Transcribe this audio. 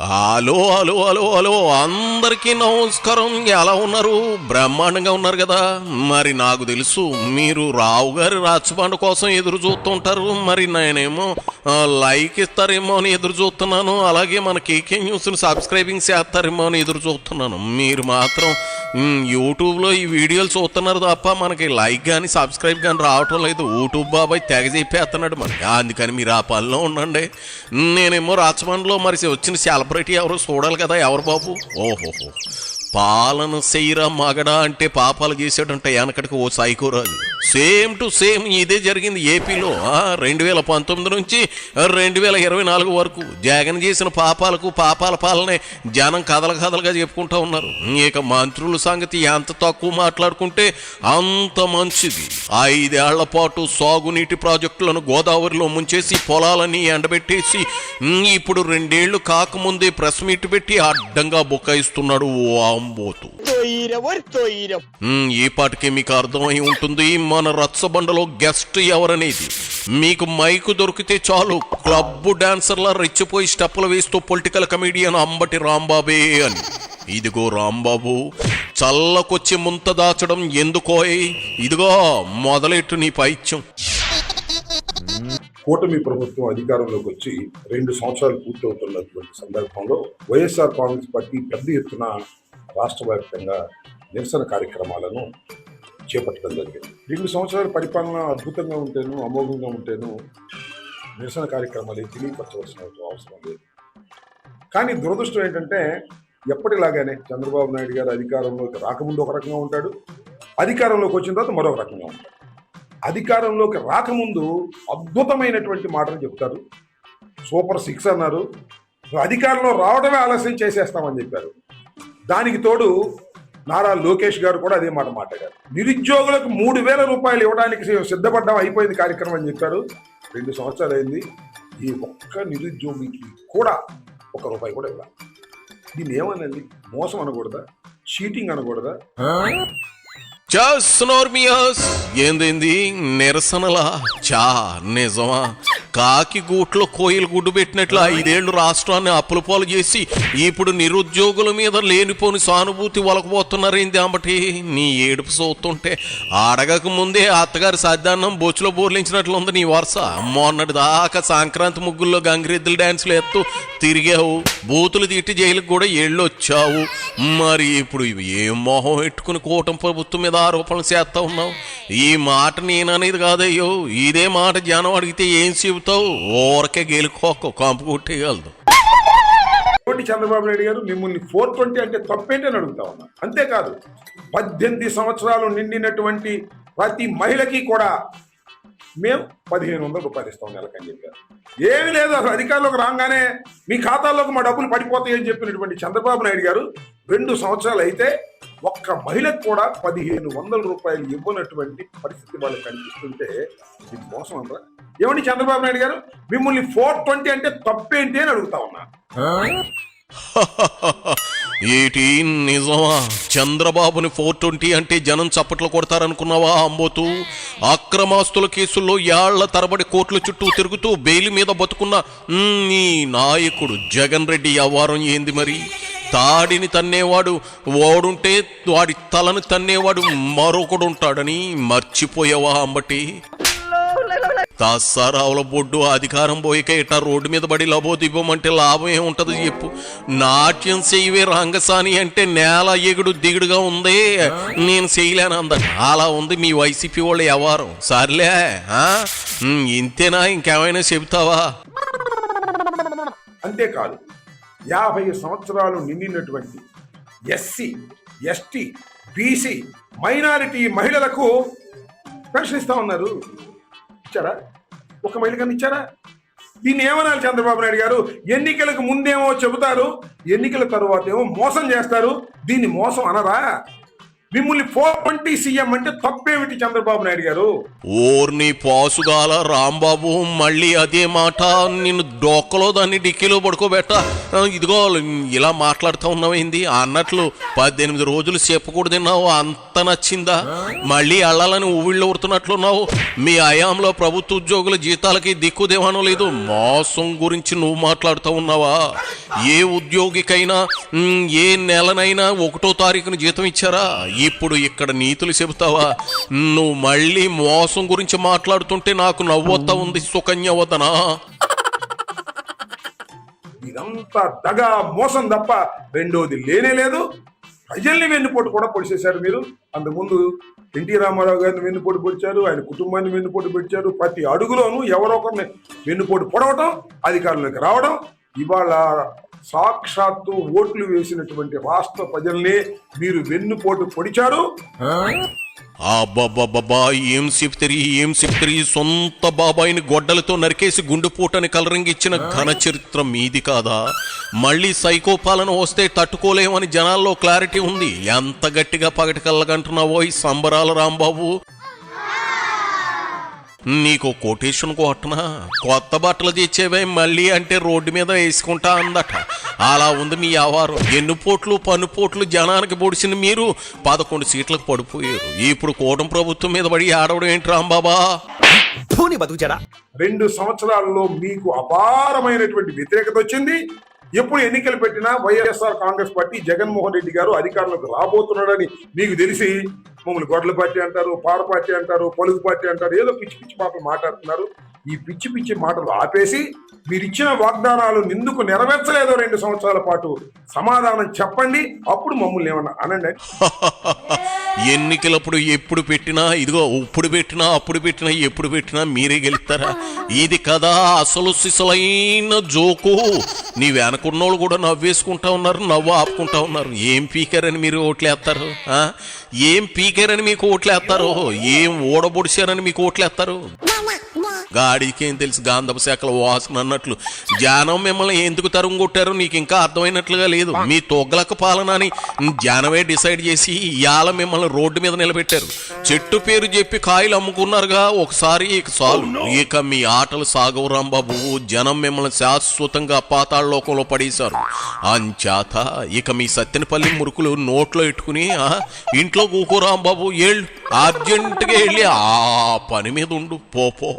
Hello hello hello hello అందరికీ నమస్కారం. ఎలా ఉన్నారు? బ్రహ్మాండంగా ఉన్నారు కదా. మరి నాకు తెలుసు మీరు రావు గారి రాచబండ కోసం ఎదురు చూస్తుంటారు. మరి నేనేమో లైక్ ఇస్తారేమో అని ఎదురు చూస్తున్నాను. అలాగే మన కేకే న్యూస్ని సబ్స్క్రైబింగ్ చేస్తారేమో అని ఎదురు చూస్తున్నాను. మీరు మాత్రం యూట్యూబ్లో ఈ వీడియోలు చూస్తున్నారు తప్ప మనకి లైక్ కానీ సబ్స్క్రైబ్ కానీ రావటం లేదు. యూట్యూబ్ బాబాయ్ తెగ చెప్పేస్తున్నాడు మనకి. అందుకని మీరు ఆ పనిలో ఉండండి. నేనేమో రాచబండలో మరి వచ్చిన సెలబ్రిటీ ఎవరు చూడాలి కదా. ఎవరు బాబు? ఓహోహో, పాలన చేయరా మగడా అంటే పాపాలు చేసాడంటే వెనకటికి ఓ సైకోరాజు. సేమ్ టు సేమ్ ఇదే జరిగింది ఏపీలో 2019 నుంచి 2024 వరకు. జగన్ చేసిన పాపాల పాలనే జనం కథలుగా చెప్పుకుంటూ ఉన్నారు. ఇక మంత్రుల సంగతి ఎంత తక్కువ మాట్లాడుకుంటే అంత మంచిది. 5 ఏళ్ల పాటు సాగునీటి ప్రాజెక్టులను గోదావరిలో ముంచేసి పొలాలని ఎండబెట్టేసి ఇప్పుడు 2 ఏళ్లు కాకముందే ప్రెస్ మీట్ పెట్టి అడ్డంగా బుకాయిస్తున్నాడు ఓ అంబోతు. ఈ పాటికి మీకు అర్థమై ఉంటుంది మన రచ్చబండలో గెస్ట్ ఎవరనేది. మీకు మైకు దొరికితే చాలు క్లబ్ డాన్సర్లా రెచ్చిపోయి స్టెప్పులు వేస్తూ పొలిటికల్ కమెడియన్ అంబటి రాంబాబే అని. ఇదిగో రాంబాబు, చల్లకొచ్చి ముంత దాచడం ఎందుకోయ్, ఇదిగో మొదలెట్టు నీ పైత్యం. కూటమి ప్రభుత్వం అధికారంలోకి వచ్చి 2 సంవత్సరాలు పూర్తవుతున్నటువంటి సందర్భంలో వైఎస్ఆర్ కాంగ్రెస్ పార్టీ పెద్ద ఎత్తున రాష్ట్ర వ్యాప్తంగా నిరసన కార్యక్రమాలను చేపట్టడం జరిగింది. 2 సంవత్సరాల పరిపాలన అద్భుతంగా ఉంటేను, అమోఘంగా ఉంటేను నిరసన కార్యక్రమాలు తెలియపరచవలసిన అవసరం లేదు. కానీ దురదృష్టం ఏంటంటే ఎప్పటిలాగానే చంద్రబాబు నాయుడు గారు అధికారంలోకి రాకముందు ఒక రకంగా ఉంటాడు, అధికారంలోకి వచ్చిన తర్వాత మరొక రకంగా ఉంటాడు. అధికారంలోకి రాకముందు అద్భుతమైనటువంటి మాటలు చెప్తారు, సూపర్ 6 అన్నారు, అధికారంలో రావడమే ఆలస్యం చేసేస్తామని చెప్పారు. దానికి తోడు నారా లోకేష్ గారు కూడా అదే మాట మాట్లాడారు. నిరుద్యోగులకు 3,000 రూపాయలు ఇవ్వడానికి సిద్ధపడ్డం, అయిపోయింది కార్యక్రమం అని చెప్పారు. 2 సంవత్సరాలు అయింది, ఈ ఒక్క నిరుద్యోగికి కూడా 1 రూపాయి కూడా ఇవ్వాలి. దీన్ని ఏమనండి? మోసం అనకూడదా? చీటింగ్ అనకూడదా? ఏంది నిరసనలా? నిజమా? కాకి గూట్లో కోయిలు గుడ్డు పెట్టినట్లు 5 ఏళ్లు రాష్ట్రాన్ని అప్పుల పాలు చేసి ఇప్పుడు నిరుద్యోగుల మీద లేనిపోని సానుభూతి వలకపోతున్నారేంది అంబటి? నీ ఏడుపు చూస్తుంటే అడగక ముందే అత్తగారి సద్దాన్నం బొచ్చులో బోర్లించినట్లుంది నీ వరుస. మొన్నటి దాకా సంక్రాంతి ముగ్గుల్లో గంగిరెద్దులు డ్యాన్సులు ఎత్తు తిరిగావు, బూతులు తిట్టి జైలుకు కూడా వచ్చావు. మరి ఇప్పుడు ఏం మొహం పెట్టుకుని కూటమి ప్రభుత్వం మీద ఆరోపణలు చేస్తా ఉన్నావు? ఈ మాట నేననేది కాదయ్యో, ఇదే మాట జనం అడిగితే ఏం చెబుతావు? ఊరకే గెలుకోక కంపు కొట్టేయగలదు. చంద్రబాబు నాయుడు గారు మిమ్మల్ని 420 అంటే తప్పేంటి అని అడుగుతా ఉన్నా. అంతేకాదు 18 సంవత్సరాలు నిండినటువంటి ప్రతి మహిళకి కూడా మేము 1,500 రూపాయలు ఇస్తాం నెలకని చెప్పారు. ఏమి లేదు, అసలు అధికారంలోకి రాగానే మీ ఖాతాల్లోకి మా డబ్బులు పడిపోతాయని చెప్పినటువంటి చంద్రబాబు నాయుడు గారు 2 సంవత్సరాలు అయితే ఒక్క మహిళకు కూడా 1,500 రూపాయలు ఇవ్వనటువంటి పరిస్థితి వాళ్ళకి కనిపిస్తుంటే ఇది మోసం అంటారా? ఏమండి చంద్రబాబు నాయుడు గారు, మిమ్మల్ని 420 అంటే తప్పేంటి అని అడుగుతా ఉన్నా. ఏటి నిజమా? చంద్రబాబుని 420 అంటే జనం చప్పట్లు కొడతారనుకున్నావా అంబోతు? అక్రమాస్తుల కేసుల్లో ఏళ్ల తరబడి కోర్టుల చుట్టూ తిరుగుతూ బెయిల్ మీద బతుకున్న నీ నాయకుడు జగన్ రెడ్డి వ్యవహారం ఏంది మరి? తాడిని తన్నేవాడు ఓడుంటే వాడి తలను తన్నేవాడు మరొకడు ఉంటాడని మర్చిపోయావా అంబటి? దసరావుల బొడ్డు అధికారం పోయిక ఇట్లా రోడ్డు మీద పడి లబోదివ్వమంటే లాభం ఏముంటది చెప్పు? నాట్యం చేయవే రంగసాని అంటే నేల ఎగుడు దిగుడుగా ఉంది, నేను చేయలేను అంద. అలా ఉంది మీ వైసీపీ వాళ్ళ వ్యవహారం. సర్లే, ఇంతేనా? ఇంకేమైనా చెబుతావా? అంతేకాదు 50 సంవత్సరాలు నిండినటువంటి ఎస్సీ, ఎస్టీ, బీసీ, మైనారిటీ మహిళలకు పెన్షన్ ఇస్తా ఉన్నారు. ఇచ్చారా? ఒక మహిళకన్నా ఇచ్చారా? దీన్ని ఏమనాలి చంద్రబాబు నాయుడు గారు? ఎన్నికలకు ముందేమో చెబుతారు, ఎన్నికల తరువాత ఏమో మోసం చేస్తారు. దీన్ని మోసం అనరా? మిమ్మల్ని 420 సీఎం అంటే తప్పేమిటి చంద్రబాబు నాయుడు గారు? ఓర్ని పాసుగాల రాంబాబు, మళ్ళీ అదే మాట. నిన్ను డొక్కలో దాన్ని డిక్కీలో పడుకోబెట్ట. ఇదిగో ఇలా మాట్లాడుతూ ఉన్నావేంది అన్నట్లు 18 రోజులు చెప్పకూడదు తిన్నావు. అంత అంత నచ్చిందా? మళ్ళీ అళ్ళాలని ఊవిళ్ళు ఊరుతున్నట్లున్నావు. మీ హయాంలో ప్రభుత్వ ఉద్యోగుల జీతాలకి దిక్కుదేవానో లేదు. మోసం గురించి నువ్వు మాట్లాడుతూ ఉన్నావా? ఏ ఉద్యోగికైనా ఏ నెలనైనా 1వ తారీఖున జీతం ఇచ్చారా? ఇప్పుడు ఇక్కడ నీతులు చెబుతావా? నువ్వు మళ్ళీ మోసం గురించి మాట్లాడుతుంటే నాకు నవ్వొత్తా ఉంది సుకన్య వదనా. ఇదంతా దగా మోసం తప్ప రెండోది లేనే లేదు. ప్రజల్ని వెన్నుపోటు కూడా పొడిచేశారు మీరు. అంతకుముందు ఎన్టీ రామారావు గారిని వెన్నుపోటు పొడిచారు, ఆయన కుటుంబాన్ని వెన్నుపోటు పొడిచారు. ప్రతి అడుగులోనూ ఎవరో ఒకరిని వెన్నుపోటు పొడవటం, అధికారంలోకి రావడం. ఇవాళ సాక్షాత్తు ఓట్లు వేసినటువంటి రాష్ట్ర ప్రజల్ని మీరు వెన్నుపోటు పొడిచారు. అబ్బబ్బబ్బా, ఏం చెప్తారు? సొంత బాబాయిని గొడ్డలతో నరికేసి గుండెపోటని కలరింగిచ్చిన ఘన చరిత్ర మీది కాదా? మళ్ళీ సైకోపాలన వస్తే తట్టుకోలేమని జనాల్లో క్లారిటీ ఉంది. ఎంత గట్టిగా పగటి కళ్ళగంటున్నావో ఈ సంబరాల రాంబాబు. నీకు కొటేషన్ కొట్టనా? కొత్త బట్టలు తెచ్చేవే మళ్ళీ అంటే రోడ్డు మీద వేసుకుంటా అందట. అలా ఉంది మీ వ్యవహారం. ఎన్నుపోట్లు పన్నుపోట్లు జనానికి పొడిచిన మీరు 11 సీట్లకు పడిపోయారు. ఇప్పుడు కూటమి ప్రభుత్వం మీద పడి ఆడవడం ఏంటి రాంబాబా? 2 సంవత్సరాల్లో మీకు అపారమైనటువంటి వ్యతిరేకత వచ్చింది. ఎప్పుడు ఎన్నికలు పెట్టినా వైఎస్ఆర్ కాంగ్రెస్ పార్టీ జగన్మోహన్ రెడ్డి గారు అధికారంలోకి రాబోతున్నాడని మీకు తెలిసి మమ్మల్ని గొడ్ల పార్టీ అంటారు, పార పార్టీ అంటారు, పలుగు పార్టీ అంటారు, ఏదో పిచ్చి పిచ్చి మాటలు మాట్లాడుతున్నారు. ఈ పిచ్చి పిచ్చి మాటలు ఆపేసి మీరు ఇచ్చిన వాగ్దానాలు ఎందుకు నెరవేర్చలేదో 2 సంవత్సరాల పాటు సమాధానం చెప్పండి. అప్పుడు మమ్మల్ని ఏమన్నా అనండి. ఎన్నికలప్పుడు ఎప్పుడు పెట్టినా ఇదిగో ఇప్పుడు పెట్టినా అప్పుడు పెట్టినా ఎప్పుడు పెట్టినా మీరే గెలుస్తారా? ఇది కదా అసలు సిసలైన జోకు. నీ వెనకున్నోళ్ళు కూడా నవ్వేసుకుంటా ఉన్నారు, నవ్వు ఆపుకుంటా ఉన్నారు. ఏం పీకారని మీరు ఓట్లేస్తారు? ఏం పీకారని మీకు ఓట్లేస్తారు? ఏం ఓడబొడిచారని మీకు ఓట్లేస్తారు? గాడికేం తెలుసు గాంధపు శాఖల వాసన అన్నట్లు జనం మిమ్మల్ని ఎందుకు తరుము కొట్టారో నీకు ఇంకా అర్థమైనట్లుగా లేదు. మీ తొగ్గలక పాలన అని జనమే డిసైడ్ చేసి ఇవాళ మిమ్మల్ని రోడ్డు మీద నిలబెట్టారు. చెట్టు పేరు చెప్పి కాయలు అమ్ముకున్నారుగా ఒకసారి, ఇక చాలు. ఇక మీ ఆటలు సాగవు రాంబాబు. జనం మిమ్మల్ని శాశ్వతంగా పాతాళలోకంలో పడేశారు. అంచేత ఇక మీ సత్తెనపల్లి మురుకులు నోట్లో ఎట్టుకుని ఇంట్లో కూకో రాంబాబు. ఏళ్ళు అర్జెంటుగా వెళ్ళి ఆ పని మీద ఉండు. పో.